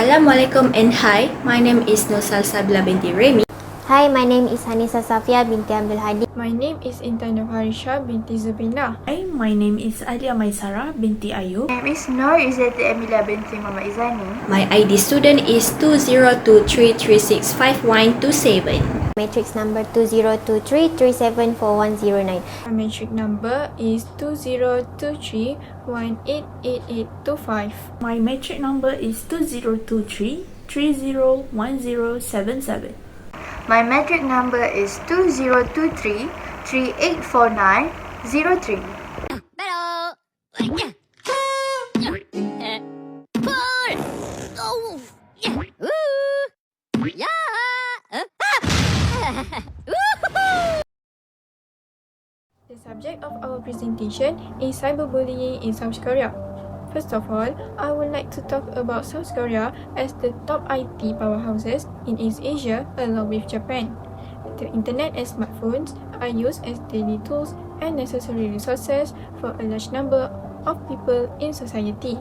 Assalamualaikum and hi, my name is Nosal Sabila binti Remy. Hi, my name is Hanisa Safia binti Abdul Hadi. My name is Intan Harisha binti Zubina. Hi, my name is Adia Maisara binti Ayu. My name is Nur Izzati Emilia binti Mama Izani. My ID student is 2023365127. Matrix number 2023374109. My metric number is 2023188825. My metric number is 2023301077. My metric number is 2023384903. The subject of our presentation is cyberbullying in South Korea. First of all, I would like to talk about South Korea as the top IT powerhouses in East Asia along with Japan. The internet and smartphones are used as daily tools and necessary resources for a large number of people in society.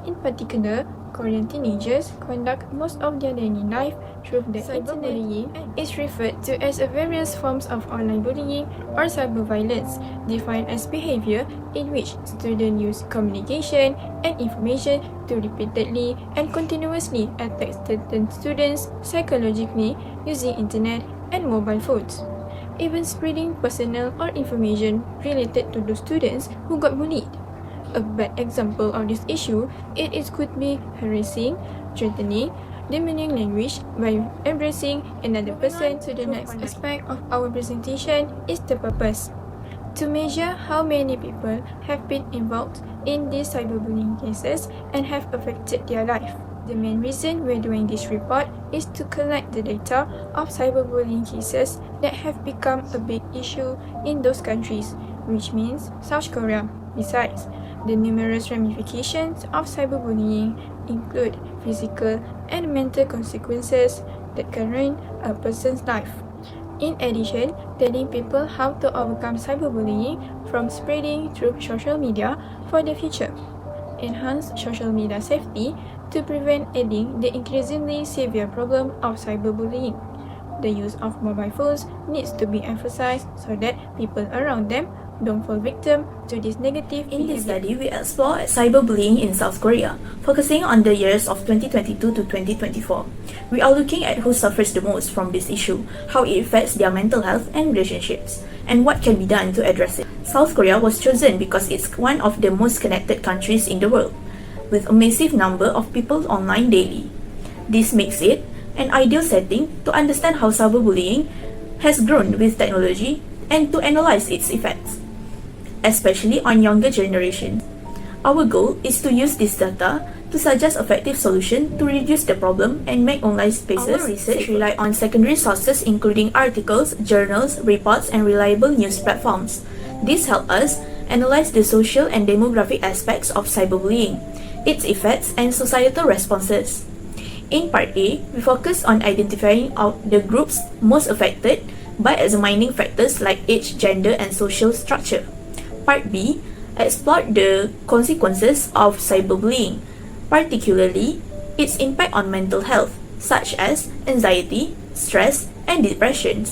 In particular, Korean teenagers conduct most of their daily life through the cyberbullying is referred to as various forms of online bullying or cyberviolence, defined as behavior in which students use communication and information to repeatedly and continuously attack certain students psychologically using internet and mobile phones, even spreading personal or information related to those students who got bullied. A bad example of this issue could be harassing, threatening, demeaning language by embracing another person. To the next aspect of our presentation is the purpose. To measure how many people have been involved in these cyberbullying cases and have affected their life. The main reason we're doing this report is to collect the data of cyberbullying cases that have become a big issue in those countries, which means South Korea. Besides, the numerous ramifications of cyberbullying include physical and mental consequences that can ruin a person's life. In addition, telling people how to overcome cyberbullying from spreading through social media for the future. Enhance social media safety to prevent adding the increasingly severe problem of cyberbullying. The use of mobile phones needs to be emphasized so that people around them don't fall victim to this negative In behavior. this study, we explore cyberbullying in South Korea, focusing on the years of 2022 to 2024. We are looking at who suffers the most from this issue, how it affects their mental health and relationships, and what can be done to address it. South Korea was chosen because it's one of the most connected countries in the world, with a massive number of people online daily. This makes it an ideal setting to understand how cyberbullying has grown with technology and to analyze its effects, especially on younger generations. Our goal is to use this data to suggest effective solutions to reduce the problem and make online spaces. Our research rely on secondary sources including articles, journals, reports, and reliable news platforms. This help us analyze the social and demographic aspects of cyberbullying, its effects, and societal responses. In Part A, we focus on identifying the groups most affected by examining factors like age, gender, and social structure. Part B explored the consequences of cyberbullying, particularly its impact on mental health, such as anxiety, stress, and depression,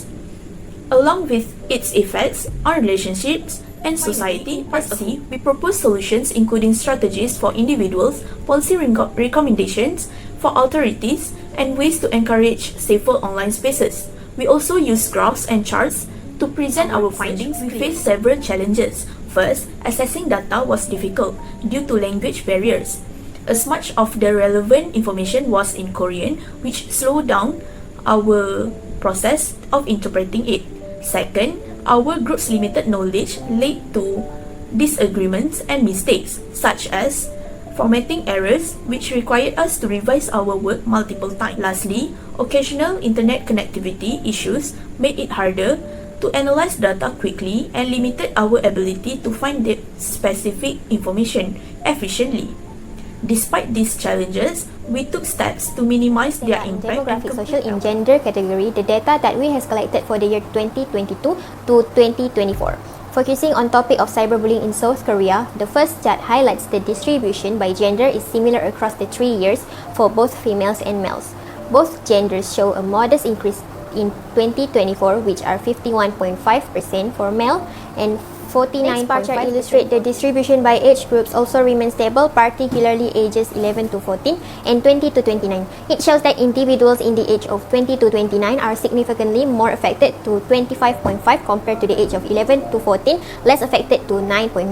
along with its effects on relationships and society. Part C, we propose solutions including strategies for individuals, policy recommendations for authorities, and ways to encourage safer online spaces. We also use graphs and charts to present our findings. We faced several challenges. First, accessing data was difficult due to language barriers, as much of the relevant information was in Korean, which slowed down our process of interpreting it. Second, our group's limited knowledge led to disagreements and mistakes, such as formatting errors, which required us to revise our work multiple times. Lastly, occasional internet connectivity issues made it harder to analyze data quickly and limited our ability to find the specific information efficiently. Despite these challenges, we took steps to minimize their impact. Demographic, social, and gender category, the data that we have collected for the year 2022 to 2024. Focusing on topic of cyberbullying in South Korea, the first chart highlights the distribution by gender is similar across the 3 years for both females and males. Both genders show a modest increase in 2024, which are 51.5% for male and 49.5%. Next bar chart illustrates the distribution by age groups also remains stable, particularly ages 11 to 14 and 20 to 29. It shows that individuals in the age of 20 to 29 are significantly more affected to 25.5 compared to the age of 11 to 14, less affected to 9.9%.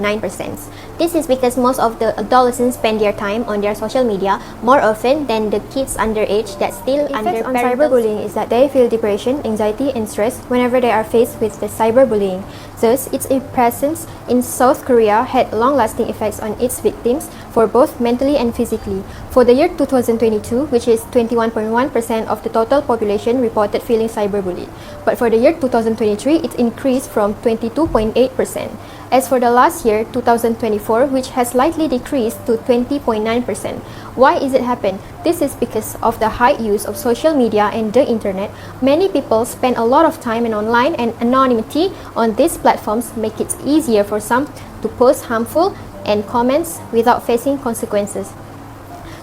This is because most of the adolescents spend their time on their social media more often than the kids underage that still under on cyberbullying is that they feel depression, anxiety, and stress whenever they are faced with the cyberbullying. Thus, its presence in South Korea had long-lasting effects on its victims for both mentally and physically. For the year 2022, which is 21.1% of the total population reported feeling cyberbullied. But for the year 2023, it increased from 22.8%. As for the last year, 2024, which has slightly decreased to 20.9%. Why is it happen? This is because of the high use of social media and the internet. Many people spend a lot of time online, and anonymity on these platforms make it easier for some to post harmful and comments without facing consequences.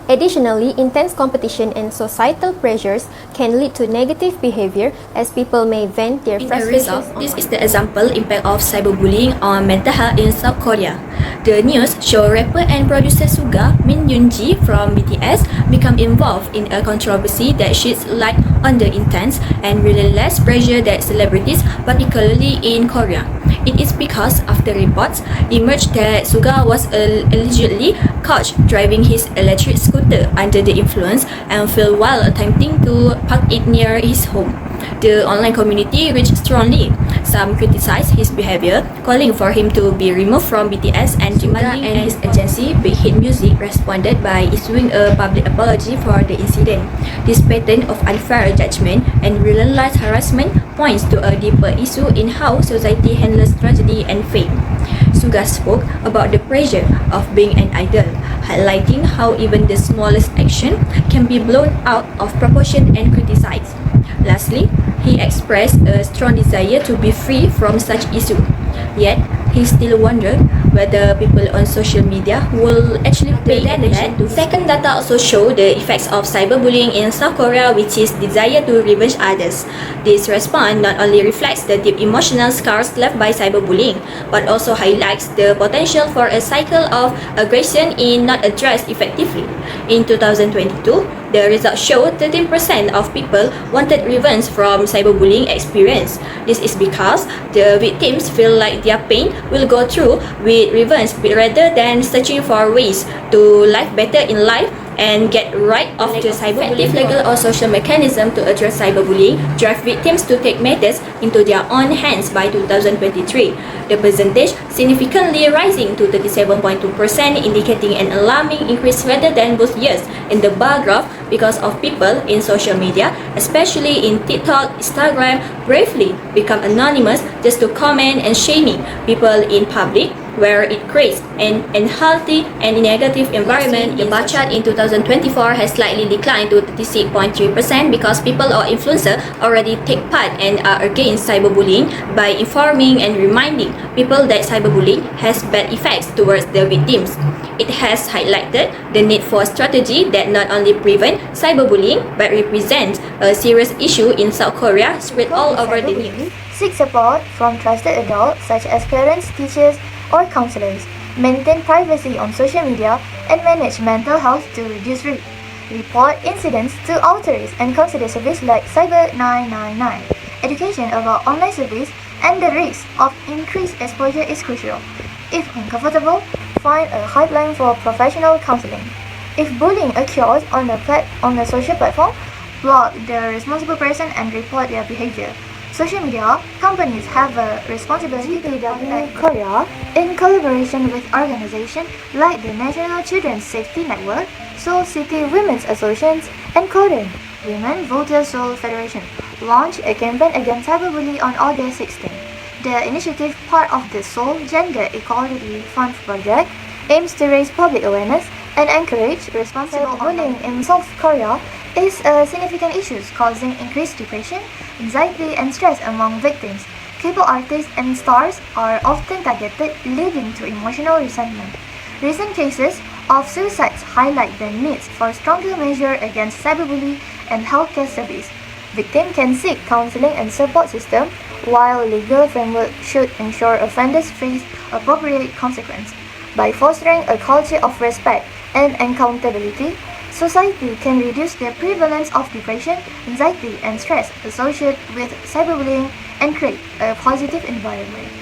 Additionally, intense competition and societal pressures can lead to negative behavior as people may vent their frustrations. This is the example impact of cyberbullying on mental health in South Korea. The news show rapper and producer Suga Min Yoonji from BTS become involved in a controversy that sheds light on the intense and relentless pressure that celebrities, particularly in Korea. It is because after reports emerged that Suga was allegedly caught driving his electric scooter under the influence and failed while attempting to park it near his home. The online community reached strongly. Some criticized his behavior, calling for him to be removed from BTS and demanding, and his agency Big Hit Music responded by issuing a public apology for the incident. This pattern of unfair judgment and relentless harassment points to a deeper issue in how society handles tragedy and fame. Suga spoke about the pressure of being an idol, highlighting how even the smallest action can be blown out of proportion and criticized. Lastly, he expressed a strong desire to be free from such issue. Yet, he still wondered whether people on social media will actually pay attention to. Second data also show the effects of cyberbullying in South Korea, which is desire to revenge others. This response not only reflects the deep emotional scars left by cyberbullying, but also highlights the potential for a cycle of aggression if not addressed effectively. In 2022, the results show 13% of people wanted revenge from cyberbullying experience. This is because the victims feel like their pain will go through with revenge rather than searching for ways to live better in life and get right of the cyberbullying. Legal or social mechanism to address cyberbullying drive victims to take matters into their own hands by 2023. The percentage significantly rising to 37.2%, indicating an alarming increase rather than both years in the bar graph because of people in social media, especially in TikTok, Instagram, bravely become anonymous just to comment and shaming people in public, where it creates an unhealthy and negative environment. The bar chart in 2024 has slightly declined to 36.3% because people or influencers already take part and are against cyberbullying by informing and reminding people that cyberbullying has bad effects towards the victims. It has highlighted the need for a strategy that not only prevent cyberbullying but represents a serious issue in South Korea spread all over the news. Seek support from trusted adults such as parents, teachers, or counselors. Maintain privacy on social media and manage mental health to reduce risk. Report incidents to authorities and consider service like Cyber 999. Education about online service and the risk of increased exposure is crucial. If uncomfortable, find a hotline for professional counseling. If bullying occurs on the social platform, block the responsible person and report their behavior. Social media companies have a responsibility to document Korea in collaboration with organizations like the National Children's Safety Network, Seoul City Women's Associations, and Korean Women Voters Seoul Federation launched a campaign against cyberbullying on August 16. The initiative, part of the Seoul Gender Equality Fund project, aims to raise public awareness and encourage responsible bullying in South Korea is a significant issue causing increased depression, anxiety, and stress among victims. cable artists and stars are often targeted, leading to emotional resentment. Recent cases of suicides highlight the needs for stronger measures against cyberbullying and healthcare service. Victims can seek counseling and support system, while legal framework should ensure offenders face appropriate consequence. By fostering a culture of respect and accountability, society can reduce the prevalence of depression, anxiety, and stress associated with cyberbullying and create a positive environment.